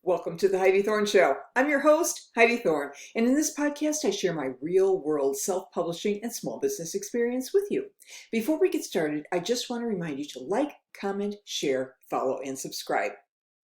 Welcome to the Heidi Thorne Show. I'm your host, Heidi Thorne, and in this podcast, I share my real-world self-publishing and small business experience with you. Before we get started, I just want to remind you to like, comment, share, follow, and subscribe.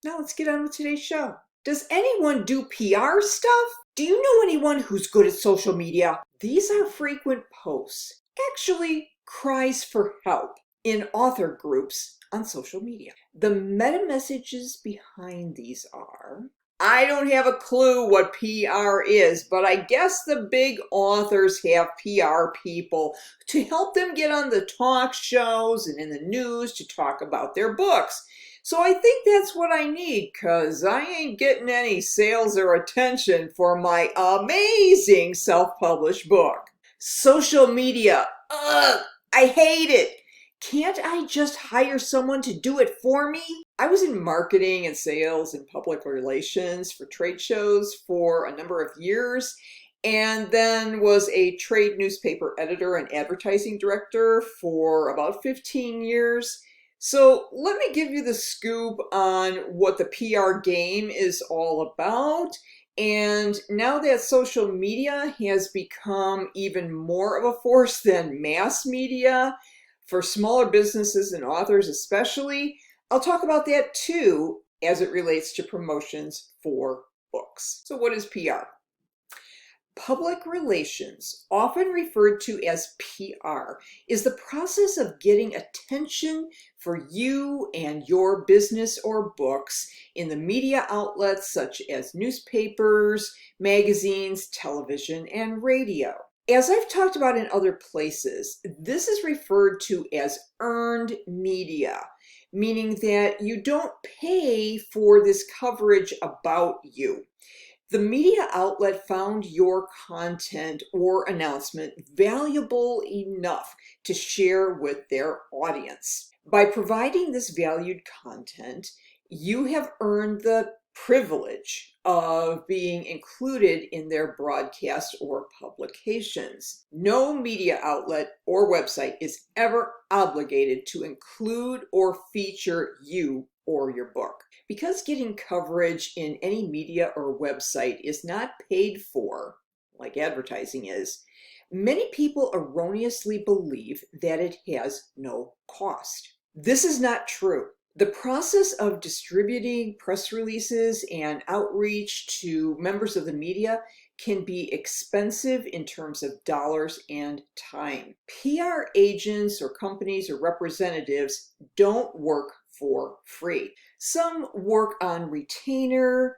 Now let's get on with today's show. Does anyone do PR stuff? Do you know anyone who's good at social media? These are frequent posts, actually cries for help in author groups on social media. The meta messages behind these are, I don't have a clue what PR is, but I guess the big authors have PR people to help them get on the talk shows and in the news to talk about their books. So I think that's what I need, because I ain't getting any sales or attention for my amazing self-published book. Social media, ugh, I hate it. Can't I just hire someone to do it for me? I was in marketing and sales and public relations for trade shows for a number of years, and then was a trade newspaper editor and advertising director for about 15 years. So let me give you the scoop on what the PR game is all about. And now that social media has become even more of a force than mass media, for smaller businesses and authors especially, I'll talk about that too as it relates to promotions for books. So what is PR? Public relations, often referred to as PR, is the process of getting attention for you and your business or books in the media outlets such as newspapers, magazines, television, and radio. As I've talked about in other places, this is referred to as earned media, meaning that you don't pay for this coverage about you. The media outlet found your content or announcement valuable enough to share with their audience. By providing this valued content, you have earned the privilege of being included in their broadcast or publications. No media outlet or website is ever obligated to include or feature you or your book. Because getting coverage in any media or website is not paid for, like advertising is, many people erroneously believe that it has no cost. This is not true. The process of distributing press releases and outreach to members of the media can be expensive in terms of dollars and time. PR agents or companies or representatives don't work for free. Some work on retainer,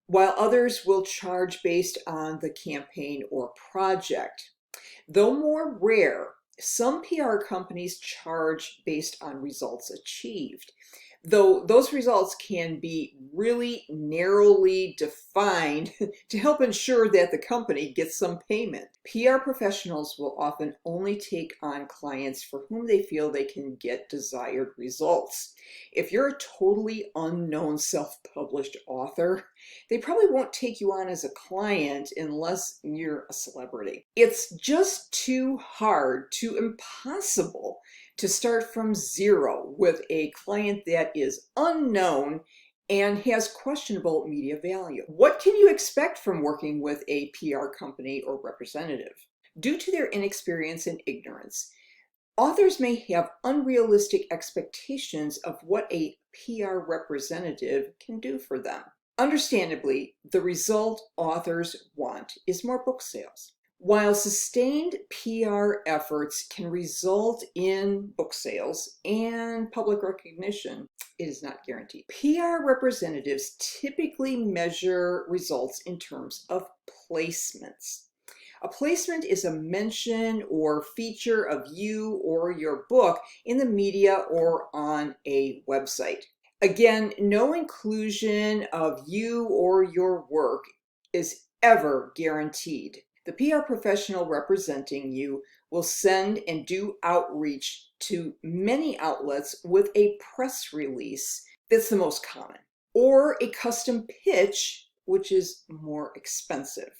while others will charge based on the campaign or project. Though more rare, some PR companies charge based on results achieved, though those results can be really narrowly defined to help ensure that the company gets some payment. PR professionals will often only take on clients for whom they feel they can get desired results. If you're a totally unknown self-published author, they probably won't take you on as a client unless you're a celebrity. It's just too hard, too impossible to start from zero with a client that is unknown and has questionable media value. What can you expect from working with a PR company or representative? Due to their inexperience and ignorance, authors may have unrealistic expectations of what a PR representative can do for them. Understandably, the result authors want is more book sales. While sustained PR efforts can result in book sales and public recognition, it is not guaranteed. PR representatives typically measure results in terms of placements. A placement is a mention or feature of you or your book in the media or on a website. Again, no inclusion of you or your work is ever guaranteed. The PR professional representing you will send and do outreach to many outlets with a press release that's the most common, or a custom pitch, which is more expensive.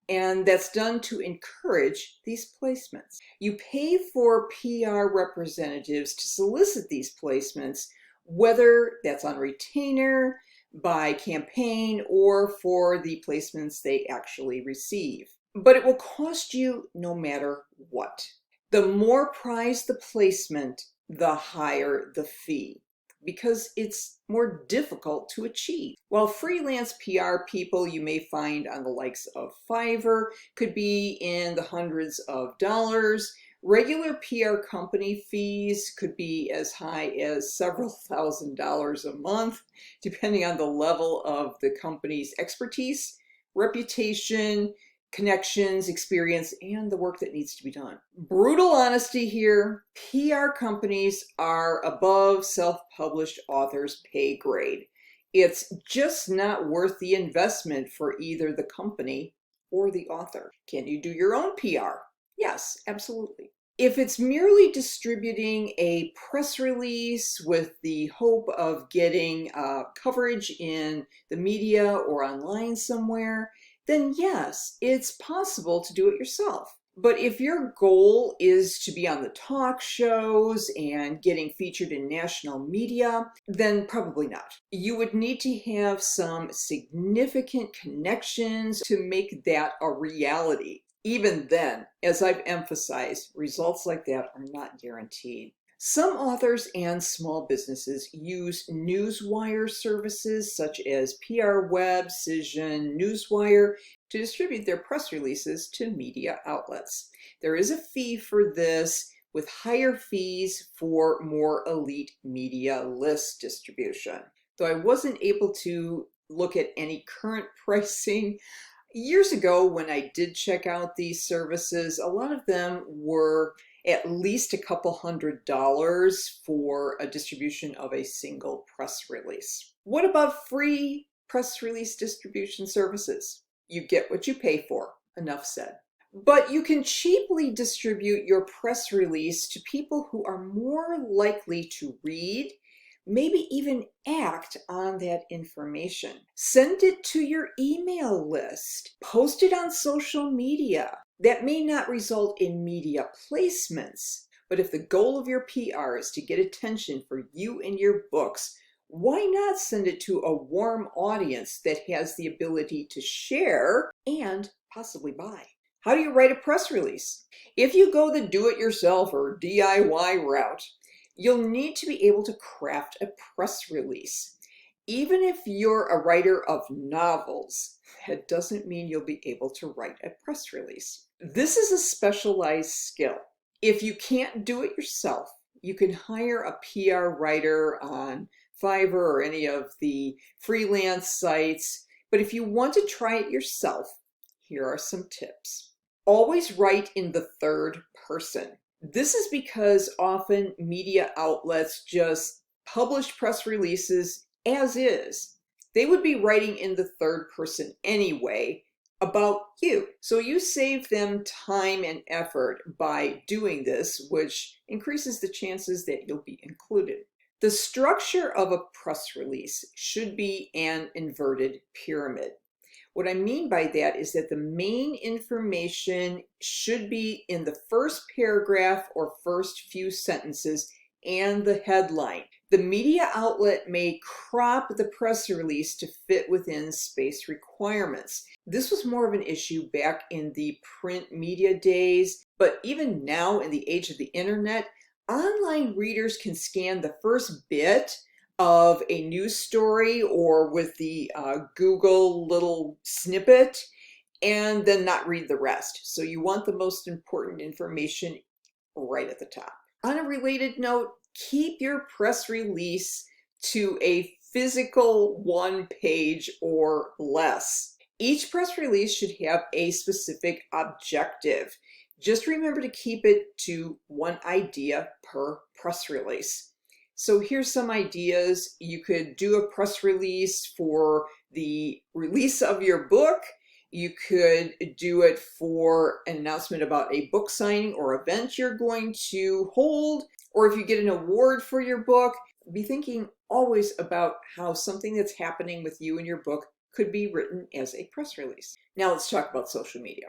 And that's done to encourage these placements. You pay for PR representatives to solicit these placements, whether that's on retainer, by campaign or for the placements they actually receive. But it will cost you no matter what. The more prized the placement, the higher the fee, because it's more difficult to achieve. While freelance PR people you may find on the likes of Fiverr could be in the hundreds of dollars, regular PR company fees could be as high as several $1,000s a month, depending on the level of the company's expertise, reputation, connections, experience, and the work that needs to be done. Brutal honesty here, PR companies are above self-published authors' pay grade. It's just not worth the investment for either the company or the author. Can you do your own PR? Yes, absolutely. If it's merely distributing a press release with the hope of getting coverage in the media or online somewhere, then yes, it's possible to do it yourself. But if your goal is to be on the talk shows and getting featured in national media, then probably not. You would need to have some significant connections to make that a reality. Even then, as I've emphasized, results like that are not guaranteed. Some authors and small businesses use newswire services such as PR Web, Cision, Newswire to distribute their press releases to media outlets. There is a fee for this, with higher fees for more elite media list distribution. Though I wasn't able to look at any current pricing, years ago when I did check out these services, a lot of them were at least a couple $100s for a distribution of a single press release. What about free press release distribution services? You get what you pay for, enough said. But you can cheaply distribute your press release to people who are more likely to read, maybe even act on that information. Send it to your email list. Post it on social media. That may not result in media placements, but if the goal of your PR is to get attention for you and your books, why not send it to a warm audience that has the ability to share and possibly buy? How do you write a press release? If you go the do-it-yourself or DIY route, you'll need to be able to craft a press release. Even if you're a writer of novels, that doesn't mean you'll be able to write a press release. This is a specialized skill. If you can't do it yourself, you can hire a PR writer on Fiverr or any of the freelance sites. But if you want to try it yourself, here are some tips. Always write in the third person. This is because often media outlets just publish press releases as is. They would be writing in the third person anyway about you. So you save them time and effort by doing this, which increases the chances that you'll be included. The structure of a press release should be an inverted pyramid. What I mean by that is that the main information should be in the first paragraph or first few sentences and the headline. The media outlet may crop the press release to fit within space requirements. This was more of an issue back in the print media days, but even now in the age of the internet, online readers can scan the first bit of a news story or with the Google little snippet and then not read the rest. So you want the most important information right at the top. On a related note, keep your press release to a physical 1 page or less. Each press release should have a specific objective. Just remember to keep it to one idea per press release. So here's some ideas. You could do a press release for the release of your book. You could do it for an announcement about a book signing or event you're going to hold. Or if you get an award for your book, be thinking always about how something that's happening with you and your book could be written as a press release. Now let's talk about social media.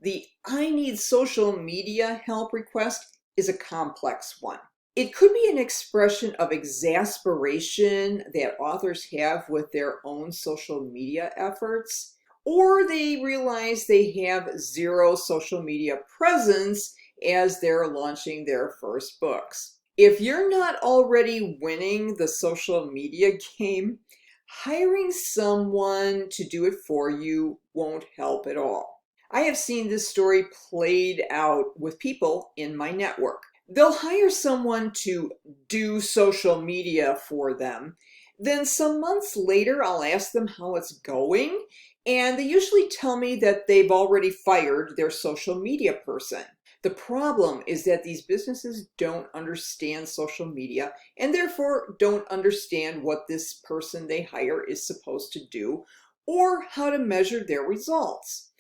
The I need social media help request is a complex one. It could be an expression of exasperation that authors have with their own social media efforts, or they realize they have zero social media presence as they're launching their first books. If you're not already winning the social media game, hiring someone to do it for you won't help at all. I have seen this story played out with people in my network. They'll hire someone to do social media for them. Then some months later, I'll ask them how it's going, and they usually tell me that they've already fired their social media person. The problem is that these businesses don't understand social media and therefore don't understand what this person they hire is supposed to do or how to measure their results.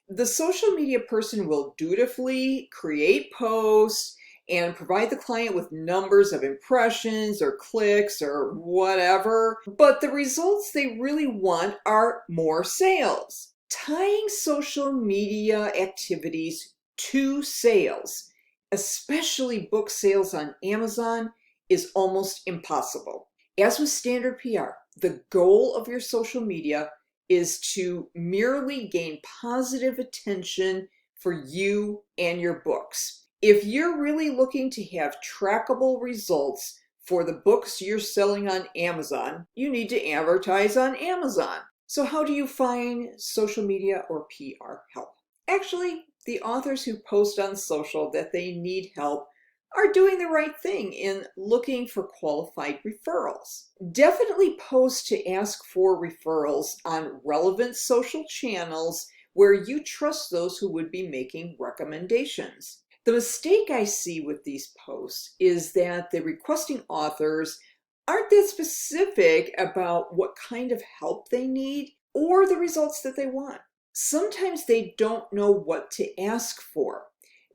The social media person will dutifully create posts and provide the client with numbers of impressions or clicks or whatever, but the results they really want are more sales. Tying social media activities to sales, especially book sales on Amazon, is almost impossible. As with standard PR, the goal of your social media is to merely gain positive attention for you and your books. If you're really looking to have trackable results for the books you're selling on Amazon, you need to advertise on Amazon. So how do you find social media or PR help? Actually, the authors who post on social that they need help are doing the right thing in looking for qualified referrals. Definitely post to ask for referrals on relevant social channels where you trust those who would be making recommendations. The mistake I see with these posts is that the requesting authors aren't that specific about what kind of help they need or the results that they want. Sometimes they don't know what to ask for.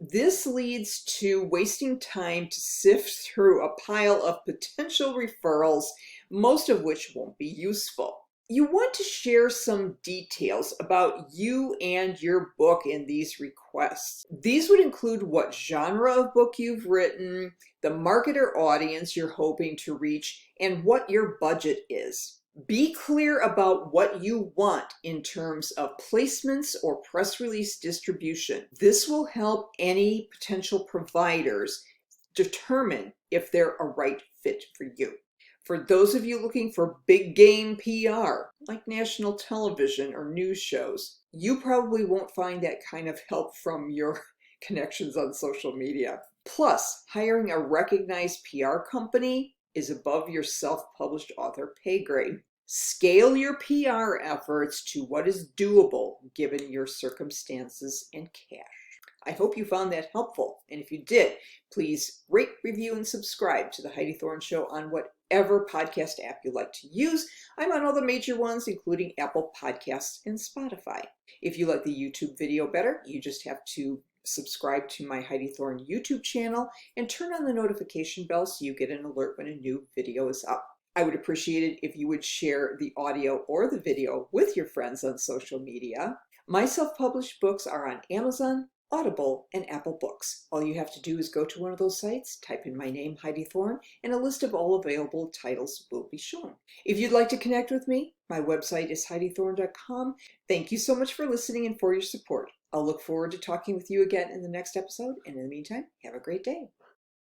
This leads to wasting time to sift through a pile of potential referrals, most of which won't be useful. You want to share some details about you and your book in these requests. These would include what genre of book you've written, the market or audience you're hoping to reach, and what your budget is. Be clear about what you want in terms of placements or press release distribution. This will help any potential providers determine if they're a right fit for you. For those of you looking for big game PR, like national television or news shows, you probably won't find that kind of help from your connections on social media. Plus, hiring a recognized PR company is above your self-published author pay grade. Scale your PR efforts to what is doable given your circumstances and cash. I hope you found that helpful, and if you did, please rate, review, and subscribe to The Heidi Thorne Show on whatever podcast app you like to use. I'm on all the major ones, including Apple Podcasts and Spotify. If you like the YouTube video better, you just have to subscribe to my Heidi Thorne YouTube channel and turn on the notification bell so you get an alert when a new video is up. I would appreciate it if you would share the audio or the video with your friends on social media. My self-published books are on Amazon, Audible, and Apple Books. All you have to do is go to one of those sites, type in my name, Heidi Thorne, and a list of all available titles will be shown. If you'd like to connect with me, my website is HeidiThorne.com. Thank you so much for listening and for your support. I'll look forward to talking with you again in the next episode, and in the meantime, have a great day.